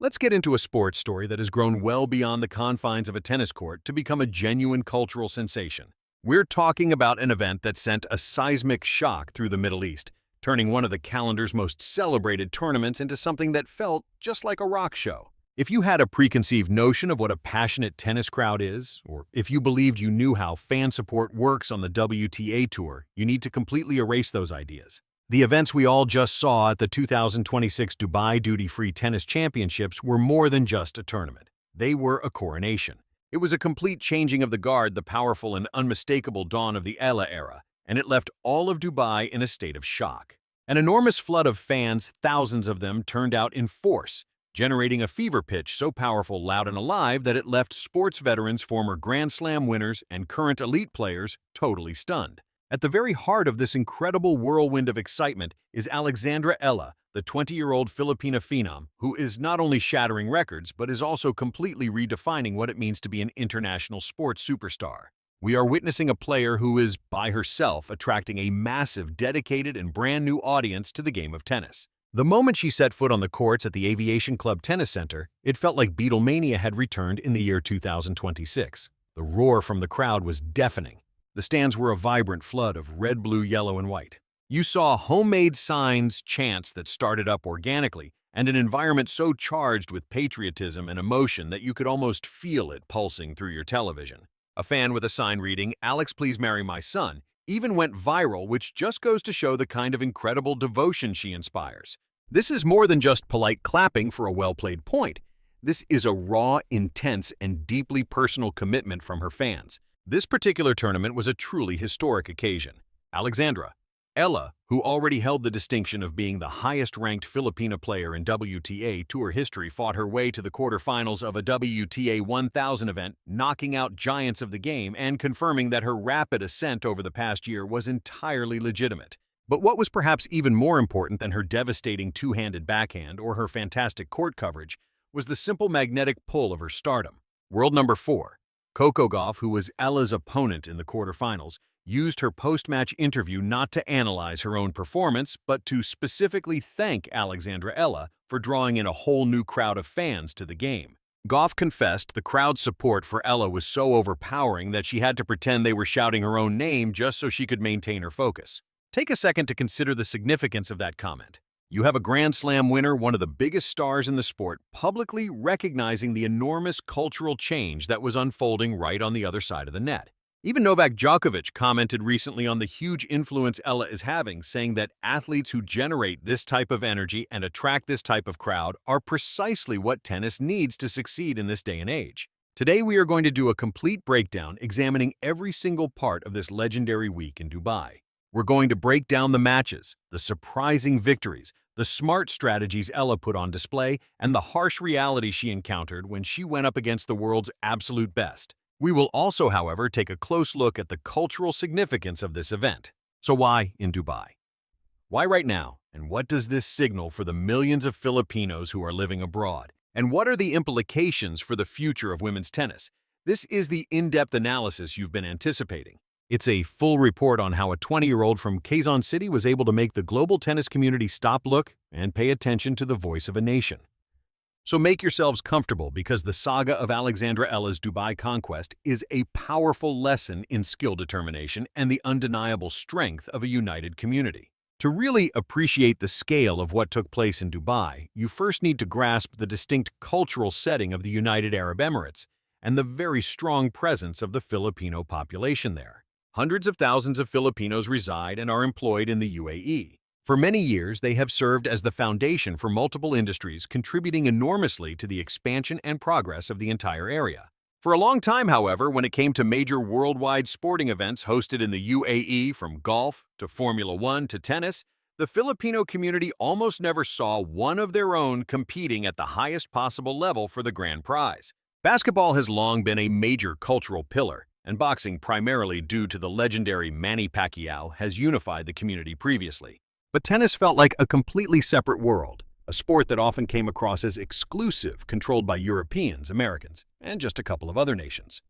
Let's get into a sports story that has grown well beyond the confines of a tennis court to become a genuine cultural sensation. We're talking about an event that sent a seismic shock through the Middle East, turning one of the calendar's most celebrated tournaments into something that felt just like a rock show. If you had a preconceived notion of what a passionate tennis crowd is, or if you believed you knew how fan support works on the WTA Tour, you need to completely erase those ideas. The events we all just saw at the 2026 Dubai Duty-Free Tennis Championships were more than just a tournament. They were a coronation. It was a complete changing of the guard, the powerful and unmistakable dawn of the Eala era, and it left all of Dubai in a state of shock. An enormous flood of fans, thousands of them, turned out in force, generating a fever pitch so powerful, loud, and alive that it left sports veterans, former Grand Slam winners, and current elite players totally stunned. At the very heart of this incredible whirlwind of excitement is Alexandra Eala, the 20-year-old Filipina phenom, who is not only shattering records but is also completely redefining what it means to be an international sports superstar. We are witnessing a player who is, by herself, attracting a massive, dedicated, and brand new audience to the game of tennis. The moment she set foot on the courts at the Aviation Club Tennis Center, it felt like Beatlemania had returned in the year 2026. The roar from the crowd was deafening. The stands were a vibrant flood of red, blue, yellow, and white. You saw homemade signs, chants that started up organically, and an environment so charged with patriotism and emotion that you could almost feel it pulsing through your television. A fan with a sign reading, "Alex, please marry my son," even went viral, which just goes to show the kind of incredible devotion she inspires. This is more than just polite clapping for a well-played point. This is a raw, intense, and deeply personal commitment from her fans. This particular tournament was a truly historic occasion. Alexandra Eala, who already held the distinction of being the highest-ranked Filipina player in WTA Tour history, fought her way to the quarterfinals of a WTA 1000 event, knocking out giants of the game and confirming that her rapid ascent over the past year was entirely legitimate. But what was perhaps even more important than her devastating two-handed backhand or her fantastic court coverage was the simple magnetic pull of her stardom. World number 4. Coco Gauff, who was Eala's opponent in the quarterfinals, used her post-match interview not to analyze her own performance, but to specifically thank Alexandra Eala for drawing in a whole new crowd of fans to the game. Gauff confessed the crowd's support for Eala was so overpowering that she had to pretend they were shouting her own name just so she could maintain her focus. Take a second to consider the significance of that comment. You have a Grand Slam winner, one of the biggest stars in the sport, publicly recognizing the enormous cultural change that was unfolding right on the other side of the net. Even Novak Djokovic commented recently on the huge influence Eala is having, saying that athletes who generate this type of energy and attract this type of crowd are precisely what tennis needs to succeed in this day and age. Today we are going to do a complete breakdown examining every single part of this legendary week in Dubai. We're going to break down the matches, the surprising victories, the smart strategies Eala put on display, and the harsh reality she encountered when she went up against the world's absolute best. We will also, however, take a close look at the cultural significance of this event. So why in Dubai? Why right now? And what does this signal for the millions of Filipinos who are living abroad? And what are the implications for the future of women's tennis? This is the in-depth analysis you've been anticipating. It's a full report on how a 20-year-old from Quezon City was able to make the global tennis community stop, look, and pay attention to the voice of a nation. So make yourselves comfortable because the saga of Alexandra Eala's Dubai conquest is a powerful lesson in skill determination and the undeniable strength of a united community. To really appreciate the scale of what took place in Dubai, you first need to grasp the distinct cultural setting of the United Arab Emirates and the very strong presence of the Filipino population there. Hundreds of thousands of Filipinos reside and are employed in the UAE. For many years, they have served as the foundation for multiple industries, contributing enormously to the expansion and progress of the entire area. For a long time, however, when it came to major worldwide sporting events hosted in the UAE, from golf to Formula One to tennis, the Filipino community almost never saw one of their own competing at the highest possible level for the grand prize. Basketball has long been a major cultural pillar, and boxing, primarily due to the legendary Manny Pacquiao, has unified the community previously. But tennis felt like a completely separate world, a sport that often came across as exclusive, controlled by Europeans, Americans, and just a couple of other nations.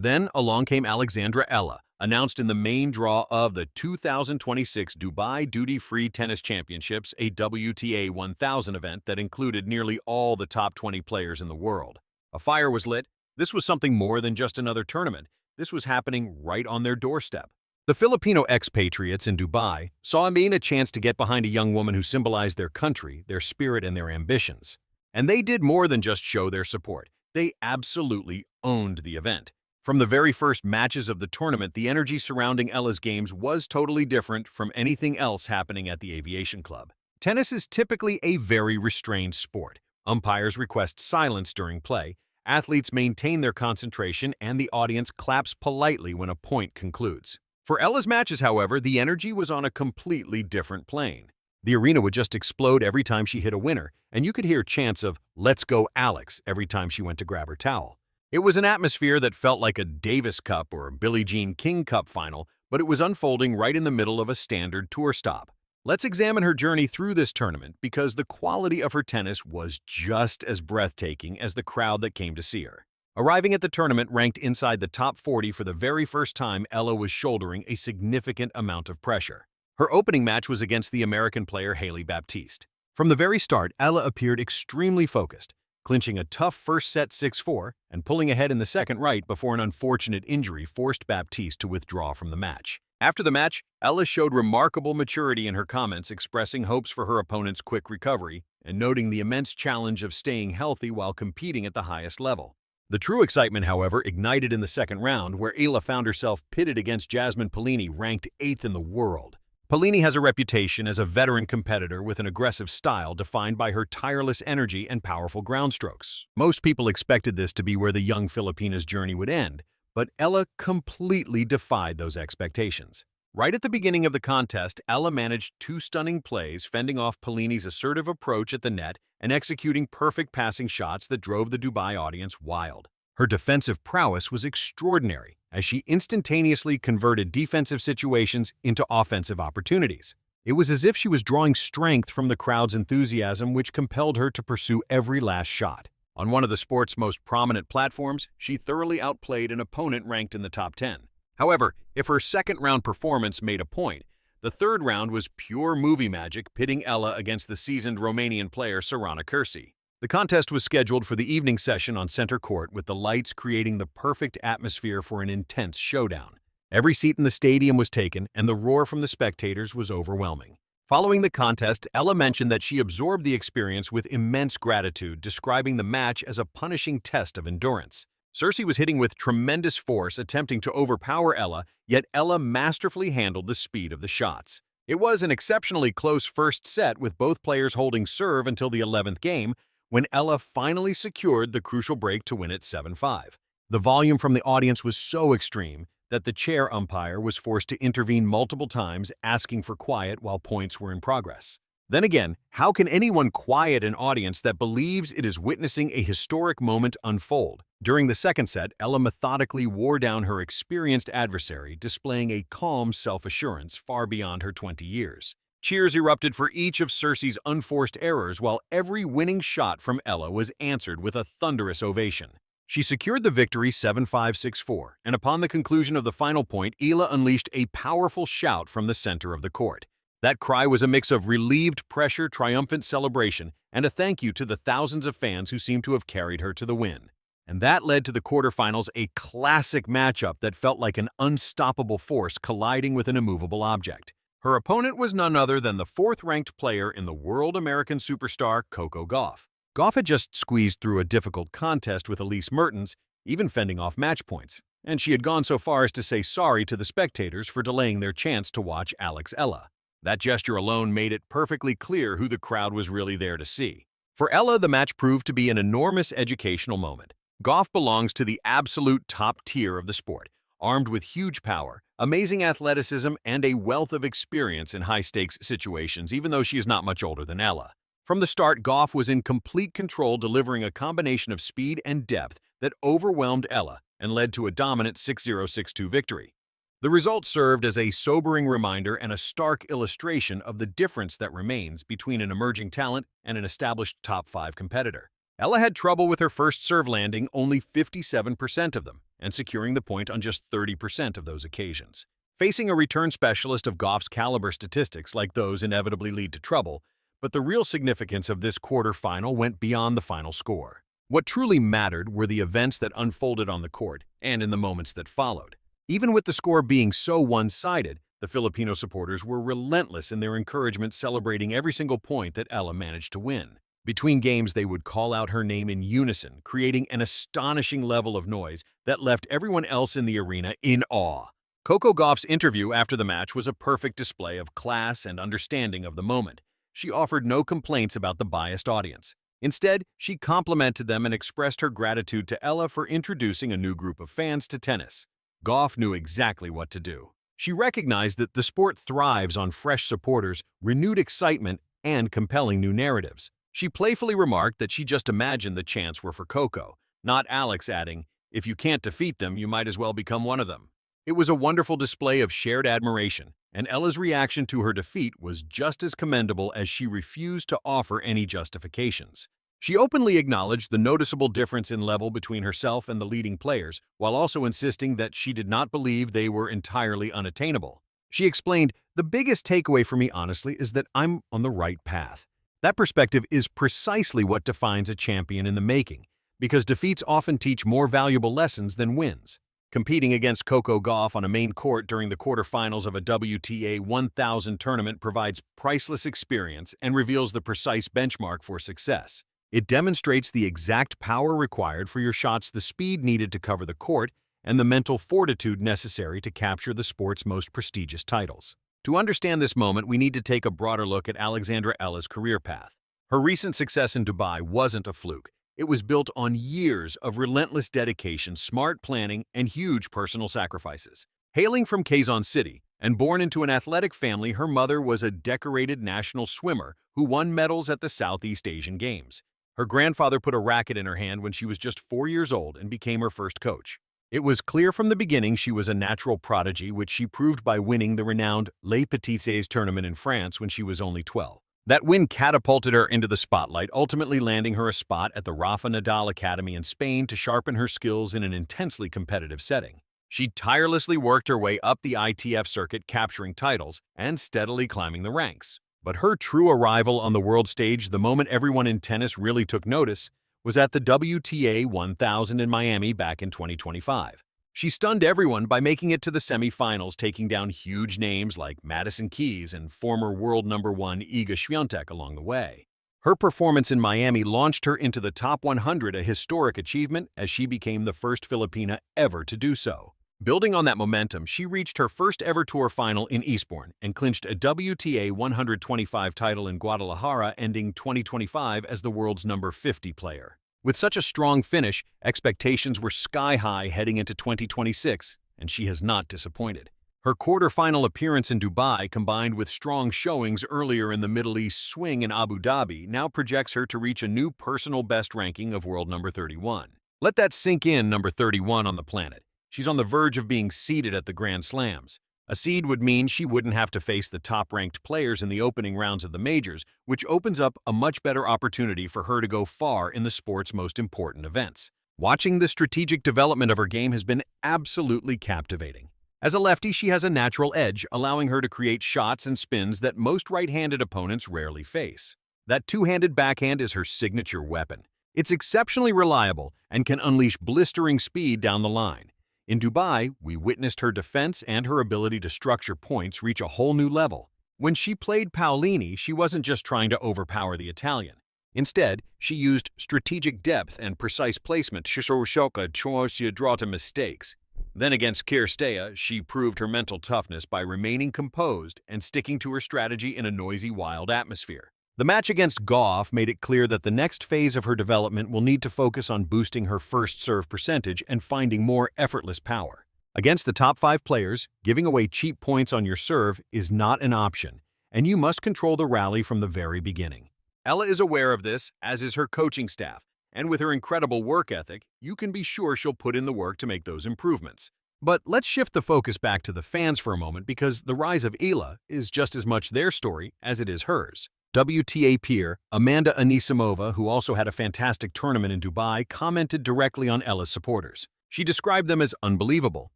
Then along came Alexandra Eala, announced in the main draw of the 2026 Dubai Duty-Free Tennis Championships, a WTA 1000 event that included nearly all the top 20 players in the world. A fire was lit. This was something more than just another tournament. This was happening right on their doorstep. The Filipino expatriates in Dubai saw a chance to get behind a young woman who symbolized their country, their spirit, and their ambitions. And they did more than just show their support. They absolutely owned the event. From the very first matches of the tournament, the energy surrounding Eala's games was totally different from anything else happening at the Aviation Club. Tennis is typically a very restrained sport. Umpires request silence during play, athletes maintain their concentration, and the audience claps politely when a point concludes. For Eala's matches, however, the energy was on a completely different plane. The arena would just explode every time she hit a winner, and you could hear chants of "Let's go, Alex" every time she went to grab her towel. It was an atmosphere that felt like a Davis Cup or a Billie Jean King Cup final, but it was unfolding right in the middle of a standard tour stop. Let's examine her journey through this tournament because the quality of her tennis was just as breathtaking as the crowd that came to see her. Arriving at the tournament ranked inside the top 40 for the very first time, Eala was shouldering a significant amount of pressure. Her opening match was against the American player Hailey Baptiste. From the very start, Eala appeared extremely focused, clinching a tough first set 6-4 and pulling ahead in the second right before an unfortunate injury forced Baptiste to withdraw from the match. After the match, Eala showed remarkable maturity in her comments, expressing hopes for her opponent's quick recovery and noting the immense challenge of staying healthy while competing at the highest level. The true excitement, however, ignited in the second round, where Eala found herself pitted against Jasmine Paolini, ranked 8th in the world. Paolini has a reputation as a veteran competitor with an aggressive style defined by her tireless energy and powerful ground strokes. Most people expected this to be where the young Filipina's journey would end, but Eala completely defied those expectations. Right at the beginning of the contest, Eala managed 2 stunning plays, fending off Paolini's assertive approach at the net and executing perfect passing shots that drove the Dubai audience wild. Her defensive prowess was extraordinary, as she instantaneously converted defensive situations into offensive opportunities. It was as if she was drawing strength from the crowd's enthusiasm, which compelled her to pursue every last shot. On one of the sport's most prominent platforms, she thoroughly outplayed an opponent ranked in the top 10. However, if her second-round performance made a point, the third round was pure movie magic, pitting Eala against the seasoned Romanian player Sorana Cursi. The contest was scheduled for the evening session on center court, with the lights creating the perfect atmosphere for an intense showdown. Every seat in the stadium was taken, and the roar from the spectators was overwhelming. Following the contest, Eala mentioned that she absorbed the experience with immense gratitude, describing the match as a punishing test of endurance. Cursi was hitting with tremendous force, attempting to overpower Eala, yet Eala masterfully handled the speed of the shots. It was an exceptionally close first set, with both players holding serve until the 11th game, when Eala finally secured the crucial break to win it 7-5. The volume from the audience was so extreme that the chair umpire was forced to intervene multiple times, asking for quiet while points were in progress. Then again, how can anyone quiet an audience that believes it is witnessing a historic moment unfold? During the second set, Eala methodically wore down her experienced adversary, displaying a calm self-assurance far beyond her 20 years. Cheers erupted for each of Cursi's unforced errors, while every winning shot from Eala was answered with a thunderous ovation. She secured the victory 7-5-6-4, and upon the conclusion of the final point, Eala unleashed a powerful shout from the center of the court. That cry was a mix of relieved pressure, triumphant celebration, and a thank you to the thousands of fans who seemed to have carried her to the win. And that led to the quarterfinals, a classic matchup that felt like an unstoppable force colliding with an immovable object. Her opponent was none other than the 4th-ranked player in the world, American superstar Coco Gauff. Gauff had just squeezed through a difficult contest with Elise Mertens, even fending off match points, and she had gone so far as to say sorry to the spectators for delaying their chance to watch Alex Eala. That gesture alone made it perfectly clear who the crowd was really there to see. For Eala, the match proved to be an enormous educational moment. Gauff belongs to the absolute top tier of the sport, armed with huge power, amazing athleticism, and a wealth of experience in high-stakes situations, even though she is not much older than Eala. From the start, Gauff was in complete control, delivering a combination of speed and depth that overwhelmed Eala and led to a dominant 6-0, 6-2 victory. The result served as a sobering reminder and a stark illustration of the difference that remains between an emerging talent and an established top 5 competitor. Eala had trouble with her first serve landing, only 57% of them, and securing the point on just 30% of those occasions. Facing a return specialist of Goff's caliber, statistics like those inevitably lead to trouble, but the real significance of this quarterfinal went beyond the final score. What truly mattered were the events that unfolded on the court and in the moments that followed. Even with the score being so one-sided, the Filipino supporters were relentless in their encouragement, celebrating every single point that Eala managed to win. Between games, they would call out her name in unison, creating an astonishing level of noise that left everyone else in the arena in awe. Coco Gauff's interview after the match was a perfect display of class and understanding of the moment. She offered no complaints about the biased audience. Instead, she complimented them and expressed her gratitude to Eala for introducing a new group of fans to tennis. Gauff knew exactly what to do. She recognized that the sport thrives on fresh supporters, renewed excitement, and compelling new narratives. She playfully remarked that she just imagined the chants were for Coco, not Alex, adding, "If you can't defeat them, you might as well become one of them." It was a wonderful display of shared admiration, and Ella's reaction to her defeat was just as commendable as she refused to offer any justifications. She openly acknowledged the noticeable difference in level between herself and the leading players, while also insisting that she did not believe they were entirely unattainable. She explained, "The biggest takeaway for me, honestly, is that I'm on the right path." That perspective is precisely what defines a champion in the making, because defeats often teach more valuable lessons than wins. Competing against Coco Gauff on a main court during the quarterfinals of a WTA 1000 tournament provides priceless experience and reveals the precise benchmark for success. It demonstrates the exact power required for your shots, the speed needed to cover the court, and the mental fortitude necessary to capture the sport's most prestigious titles. To understand this moment, we need to take a broader look at Alexandra Eala's career path. Her recent success in Dubai wasn't a fluke. It was built on years of relentless dedication, smart planning, and huge personal sacrifices. Hailing from Quezon City and born into an athletic family, her mother was a decorated national swimmer who won medals at the Southeast Asian Games. Her grandfather put a racket in her hand when she was just 4 years old and became her first coach. It was clear from the beginning she was a natural prodigy, which she proved by winning the renowned Les Petites tournament in France when she was only 12. That win catapulted her into the spotlight, ultimately landing her a spot at the Rafa Nadal Academy in Spain to sharpen her skills in an intensely competitive setting. She tirelessly worked her way up the ITF circuit, capturing titles and steadily climbing the ranks. But her true arrival on the world stage, the moment everyone in tennis really took notice, was at the WTA 1000 in Miami back in 2025. She stunned everyone by making it to the semifinals, taking down huge names like Madison Keys and former world number 1 Iga Świątek along the way. Her performance in Miami launched her into the top 100, a historic achievement as she became the first Filipina ever to do so. Building on that momentum, she reached her first ever tour final in Eastbourne and clinched a WTA 125 title in Guadalajara, ending 2025 as the world's number 50 player. With such a strong finish, expectations were sky-high heading into 2026, and she has not disappointed. Her quarterfinal appearance in Dubai, combined with strong showings earlier in the Middle East swing in Abu Dhabi, now projects her to reach a new personal best ranking of world number 31. Let that sink in, number 31 on the planet. She's on the verge of being seeded at the Grand Slams. A seed would mean she wouldn't have to face the top-ranked players in the opening rounds of the majors, which opens up a much better opportunity for her to go far in the sport's most important events. Watching the strategic development of her game has been absolutely captivating. As a lefty, she has a natural edge, allowing her to create shots and spins that most right-handed opponents rarely face. That two-handed backhand is her signature weapon. It's exceptionally reliable and can unleash blistering speed down the line. In Dubai, we witnessed her defense and her ability to structure points reach a whole new level. When she played Paolini, she wasn't just trying to overpower the Italian. Instead, she used strategic depth and precise placement to draw to mistakes. Then against Hysteria, she proved her mental toughness by remaining composed and sticking to her strategy in a noisy, wild atmosphere. The match against Gauff made it clear that the next phase of her development will need to focus on boosting her first serve percentage and finding more effortless power. Against the top 5 players, giving away cheap points on your serve is not an option, and you must control the rally from the very beginning. Eala is aware of this, as is her coaching staff, and with her incredible work ethic, you can be sure she'll put in the work to make those improvements. But let's shift the focus back to the fans for a moment, because the rise of Eala is just as much their story as it is hers. WTA peer Amanda Anisimova, who also had a fantastic tournament in Dubai, commented directly on Eala's supporters. She described them as unbelievable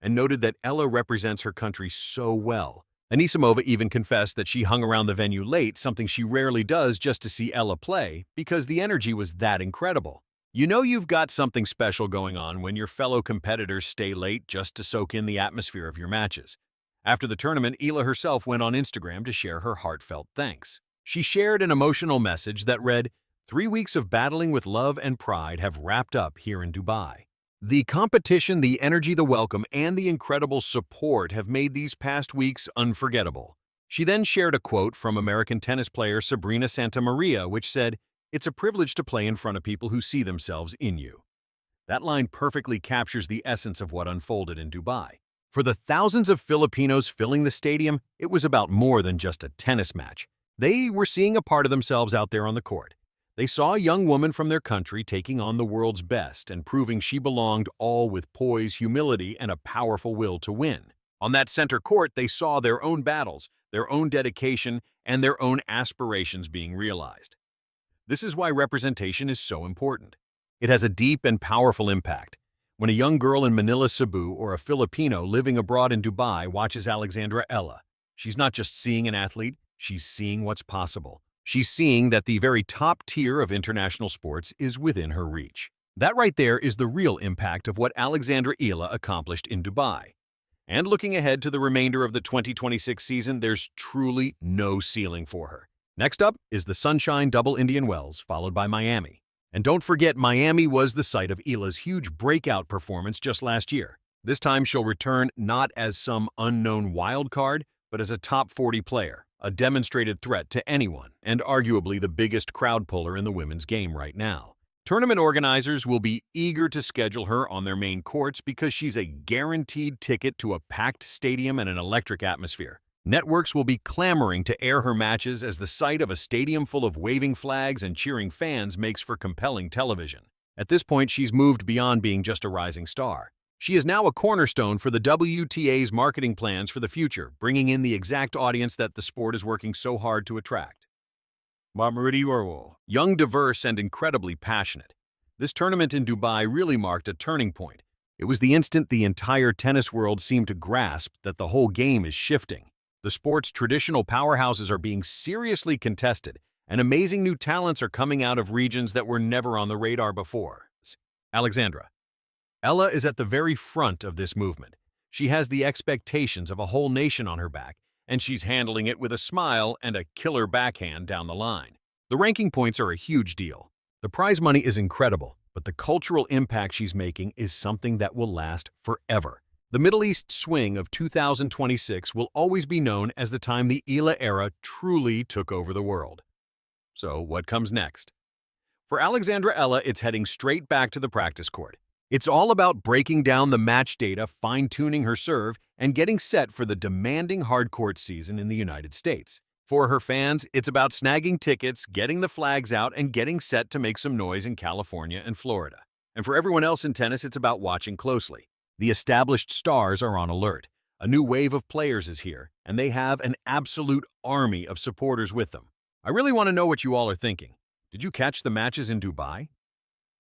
and noted that Ella represents her country so well. Anisimova even confessed that she hung around the venue late, something she rarely does, just to see Ella play, because the energy was that incredible. You know you've got something special going on when your fellow competitors stay late just to soak in the atmosphere of your matches. After the tournament, Eala herself went on Instagram to share her heartfelt thanks. She shared an emotional message that read, "3 weeks of battling with love and pride have wrapped up here in Dubai. The competition, the energy, the welcome, and the incredible support have made these past weeks unforgettable." She then shared a quote from American tennis player Sabrina Santamaria, which said, "It's a privilege to play in front of people who see themselves in you." That line perfectly captures the essence of what unfolded in Dubai. For the thousands of Filipinos filling the stadium, it was about more than just a tennis match. They were seeing a part of themselves out there on the court. They saw a young woman from their country taking on the world's best and proving she belonged, all with poise, humility, and a powerful will to win. On that center court, they saw their own battles, their own dedication, and their own aspirations being realized. This is why representation is so important. It has a deep and powerful impact. When a young girl in Manila, Cebu, or a Filipino living abroad in Dubai watches Alexandra Eala, she's not just seeing an athlete, she's seeing what's possible. She's seeing that the very top tier of international sports is within her reach. That right there is the real impact of what Alexandra Eala accomplished in Dubai. And looking ahead to the remainder of the 2026 season, there's truly no ceiling for her. Next up is the Sunshine Double Indian Wells, followed by Miami. And don't forget, Miami was the site of Eala's huge breakout performance just last year. This time she'll return not as some unknown wild card, but as a top 40 player, a demonstrated threat to anyone, and arguably the biggest crowd puller in the women's game right now. Tournament organizers will be eager to schedule her on their main courts because she's a guaranteed ticket to a packed stadium and an electric atmosphere. Networks will be clamoring to air her matches as the sight of a stadium full of waving flags and cheering fans makes for compelling television. At this point, she's moved beyond being just a rising star. She is now a cornerstone for the WTA's marketing plans for the future, bringing in the exact audience that the sport is working so hard to attract. Young, diverse, and incredibly passionate. This tournament in Dubai really marked a turning point. It was the instant the entire tennis world seemed to grasp that the whole game is shifting. The sport's traditional powerhouses are being seriously contested, and amazing new talents are coming out of regions that were never on the radar before. Alexandra Ella is at the very front of this movement. She has the expectations of a whole nation on her back, and she's handling it with a smile and a killer backhand down the line. The ranking points are a huge deal. The prize money is incredible, but the cultural impact she's making is something that will last forever. The Middle East swing of 2026 will always be known as the time the Eala era truly took over the world. So what comes next? For Alexandra Eala, it's heading straight back to the practice court. It's all about breaking down the match data, fine-tuning her serve, and getting set for the demanding hardcourt season in the United States. For her fans, it's about snagging tickets, getting the flags out, and getting set to make some noise in California and Florida. And for everyone else in tennis, it's about watching closely. The established stars are on alert. A new wave of players is here, and they have an absolute army of supporters with them. I really want to know what you all are thinking. Did you catch the matches in Dubai?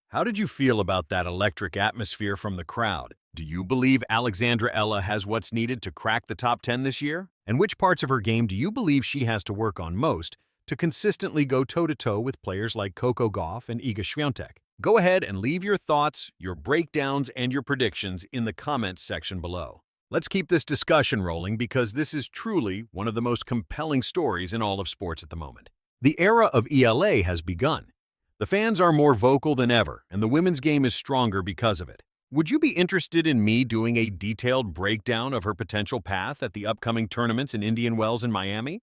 How did you feel about that electric atmosphere from the crowd? Do you believe Alexandra Eala has what's needed to crack the top 10 this year? And which parts of her game do you believe she has to work on most to consistently go toe-to-toe with players like Coco Gauff and Iga Swiatek? Go ahead and leave your thoughts, your breakdowns, and your predictions in the comments section below. Let's keep this discussion rolling because this is truly one of the most compelling stories in all of sports at the moment. The era of ELA has begun. The fans are more vocal than ever, and the women's game is stronger because of it. Would you be interested in me doing a detailed breakdown of her potential path at the upcoming tournaments in Indian Wells and Miami?